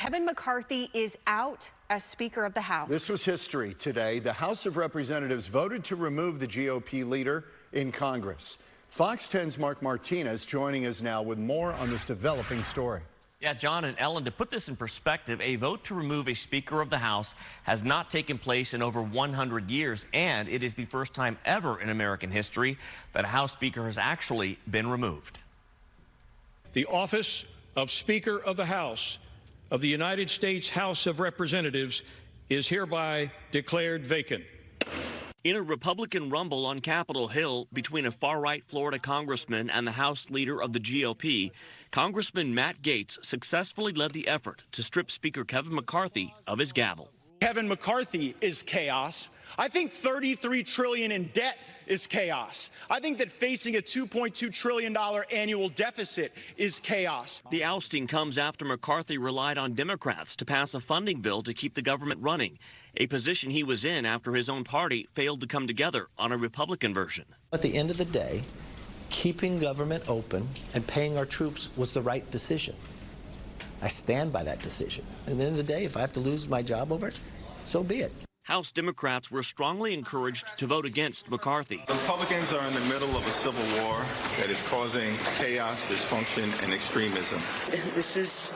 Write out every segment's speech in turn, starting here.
Kevin McCarthy is out as Speaker of the House. This was history today. The House of Representatives voted to remove the GOP leader in Congress. Fox 10's Mark Martinez joining us now with more on this developing story. Yeah, John and Ellen, to put this in perspective, a vote to remove a Speaker of the House has not taken place in over 100 years, and it is the first time ever in American history that a House Speaker has actually been removed. The office of Speaker of the House of the United States House of Representatives is hereby declared vacant. In a Republican rumble on Capitol Hill between a far-right Florida congressman and the House leader of the GOP, Congressman Matt Gaetz successfully led the effort to strip Speaker Kevin McCarthy of his gavel. Kevin McCarthy is chaos. I think $33 trillion in debt is chaos. I think that facing a $2.2 trillion annual deficit is chaos. The ousting comes after McCarthy relied on Democrats to pass a funding bill to keep the government running, a position he was in after his own party failed to come together on a Republican version. At the end of the day, keeping government open and paying our troops was the right decision. I stand by that decision. And at the end of the day, if I have to lose my job over it, so be it. House Democrats were strongly encouraged to vote against McCarthy. The Republicans are in the middle of a civil war that is causing chaos, dysfunction, and extremism. This is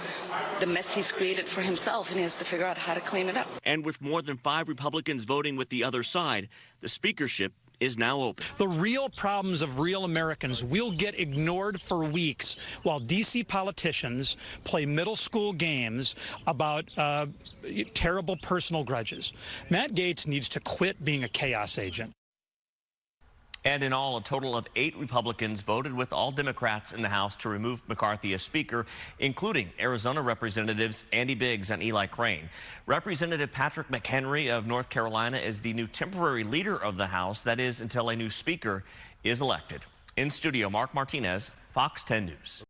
the mess he's created for himself, and he has to figure out how to clean it up. And with more than 5 Republicans voting with the other side, the speakership is now open. The real problems of real Americans will get ignored for weeks while D.C. politicians play middle school games about terrible personal grudges. Matt Gaetz needs to quit being a chaos agent. And in all, a total of 8 Republicans voted with all Democrats in the House to remove McCarthy as Speaker, including Arizona Representatives Andy Biggs and Eli Crane. Representative Patrick McHenry of North Carolina is the new temporary leader of the House, that is, until a new Speaker is elected. In studio, Mark Martinez, Fox 10 News.